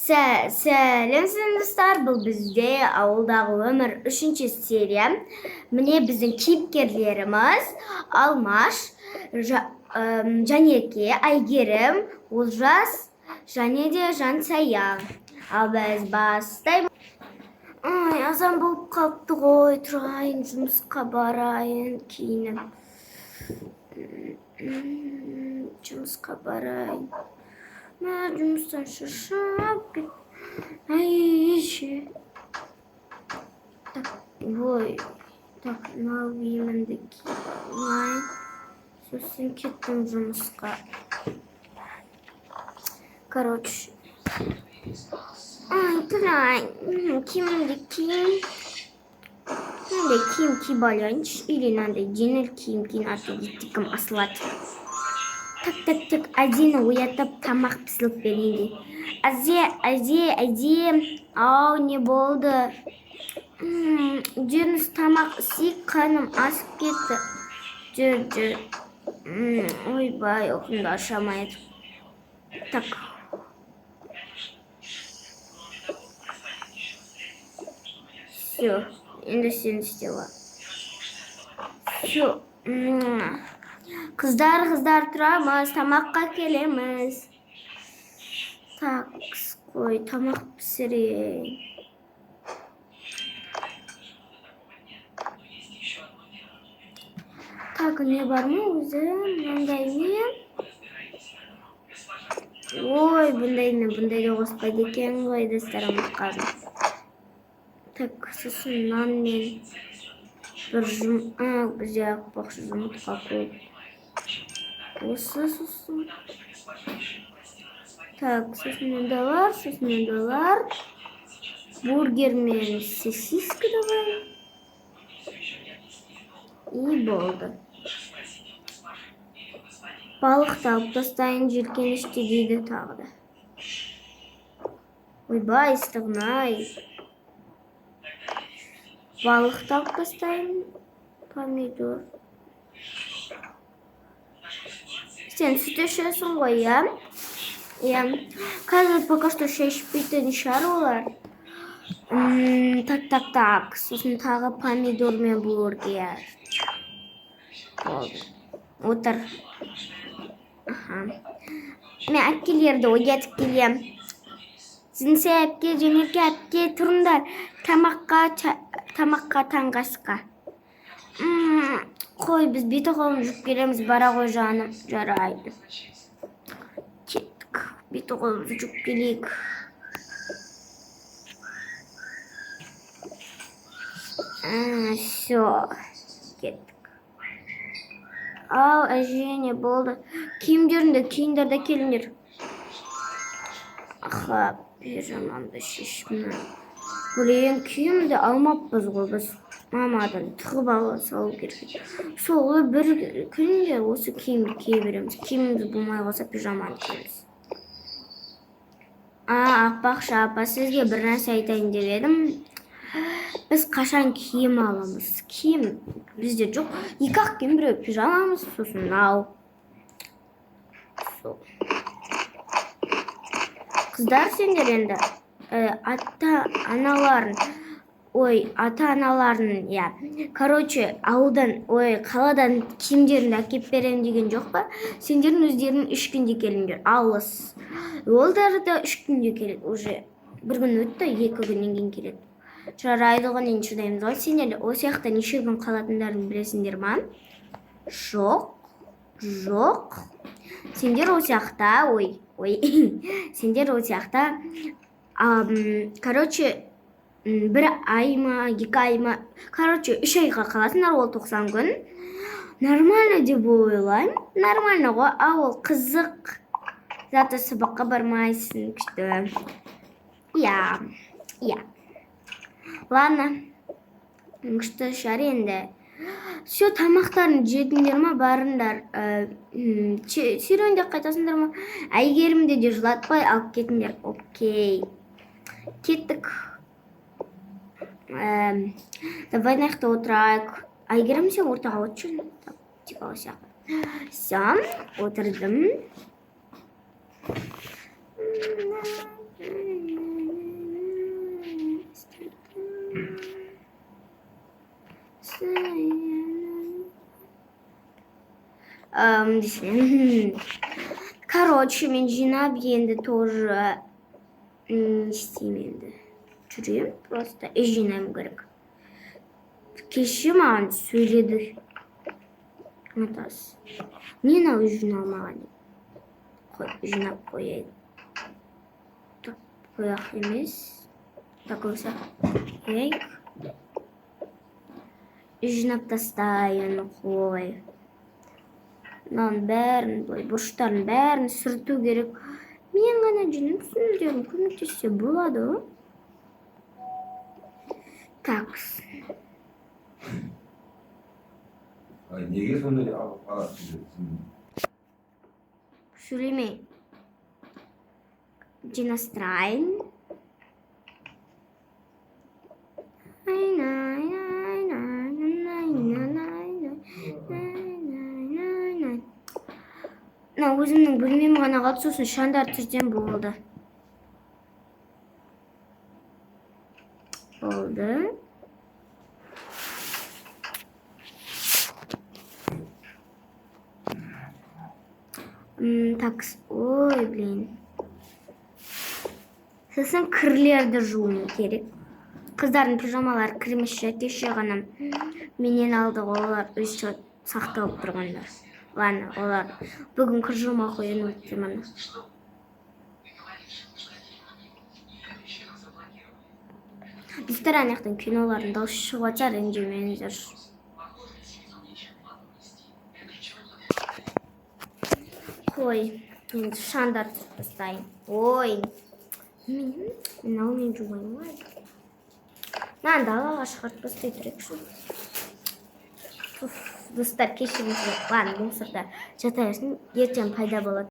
Сәлем достар, бұл бізде ауылдағы өмір 3-ші серия. Міне біздің кейіпкерлеріміз Алмаш, Жанеке, Айгерім, Олжас және де Жансая. Ал біз бастаймыз. Ай, азан болып қалыпты ғой, тұрайын, жұмысқа барайын, кейінім. Жұмысқа барайын. Жұмыстан шаршап кет. Ай, так, ой, так, мынау киімімді киейін. Сосын кеттім жұмысқа. Короче. Ай, тұрайын. Киімімді киейін. Мынандай киім киіп алайыншы. Или мынандай жеңіл киім киейін, аты етігім асылады. Так, әдені оятып тамақ пісіліп берейін. Әзе, ау, не болды? Жүріңіз тамақ істейік, қаным асып кетті. Ойбай, оқымды ашамайды. Так. Все, енді сен істеуі. Все. Қыздар, тұрамыз, тамаққа келеміз. Так, қой, тамақ пісірейін. Так, не бар ма өзі? Бұндай не? Ой, бұндайды қоспайды екен ғой, достарымыз қазір. Так, сосын нан мен бір бізде ақпақшы жұмыртқа көп. Осы сосын. Так, сосын мындалар. Бургер мен сосиска давай. И болды. Балықты алып тастайын, жиіркенішті дейді тағы да. Ойбай, ыстығын-ай. Балықты алып тастайын, помидор. Сен сүт ішесің ғой, я? Я. Қазір пока что шай ішпейтін шығар олар. Так. Сосын тағы помидор мен бургер. Болды. Отыр. Мен әпкелерді оятып келем. Зінсе әпке, Женеке әпке, тұрыңдар. Тамаққа таңғасқа. Қой, біз беті қолын жүк келеміз, бара ғой жаным. Жарайды. Кеттік. Беті қолын жүк келейік. Все. Кеттік. Ау, әжене болды. Киімдерінде келіңдер. Аха, пижамамды шешімі. Бұл киімді алмаппыз ғой біз. Мамадан тығып ала салу керек. Сол бір күнде осы киімді кие береміз. Киіміміз болмай қалса пижаманы киеміз. Ақпақшы апа, сізге бір нәрсе айтайын деп едім. Біз қашан киім аламыз? Киім бізде жоқ. Екі-ақ киім, біреу пижамамыз, сосын ау. Қыздар, сендер енді ата-аналарын, короче, ауылдан, қаладан киімдерін әкеп берем деген жоқ па? Сендердің өздерінің 3 күнде келіңдер, алыс. Олдары да 3 күнде келеді, уже бір күн өтті, 2 күннен кейін келеді. Жарайды ғой, енді шыдаймыз ғой. Сендер о сияқты неше күн қалатындарын білесіңдер ма? Жоқ. Сендер о сияқты, сендер о сияқты, короче, 1 ай ма, 2 ай ма, короче, 3 айға қаласыңдар, ол 90 күн. Нормально деп ойлаймын. Нормально ғой, ол қызық. Заты сабаққа бармайсың, күшті. Я. Ладно, күшті шар енді. Все, тамақтарын жедіңдер ма, барыңдар. Серуенде қайтасыңдар ма? Әйгерімде де жылатпай алып кетіңдер. Окей. Кеттік. Давай нақты отырайық. Әйгерім сен ортаға отыршын. Типа осы. Все, отырдым. жинабым десем. Короче, мен жинап енді тоже не істеймін енді. Жүрем, просто жинаймын керек. Кеше маған сөйледі. Ұнатасыз. Не мынау жиналмаған? Жинап қояйын. Қояқ емес. Так болса қояйық. Жинап тастайын, қой. Мынаның бәрін, бұрыштарын бәрін сүрту керек. Мен ғана жинап сөздерім көмектессе болады ғой. Так. Неге сондай аласыз? Сөйлемей. Жинастырайын. Өзімнің бөлмем ғана қалды, сосын шандар түрден болды. Болды. Так, ой, блин. Сосын кірлерді жуым керек. Қыздардың пижамалары кірмеші кеше ғана менен алды, олар өші сақталып тұрғандар. Ладно, олар бүгін кір жума қойын өтті мана. Ресторан яқтан киноларын дауысы шығып жатар, ренжімеңіздер. Қой, енді шандар тастайын. Ой, мынау мен жумаймын ғой. Мынаны далаға шығарып тастай тұрайықшы. Достар, кешіріңіздер. Ладно, мусорда жата берсін, ертең пайда болады.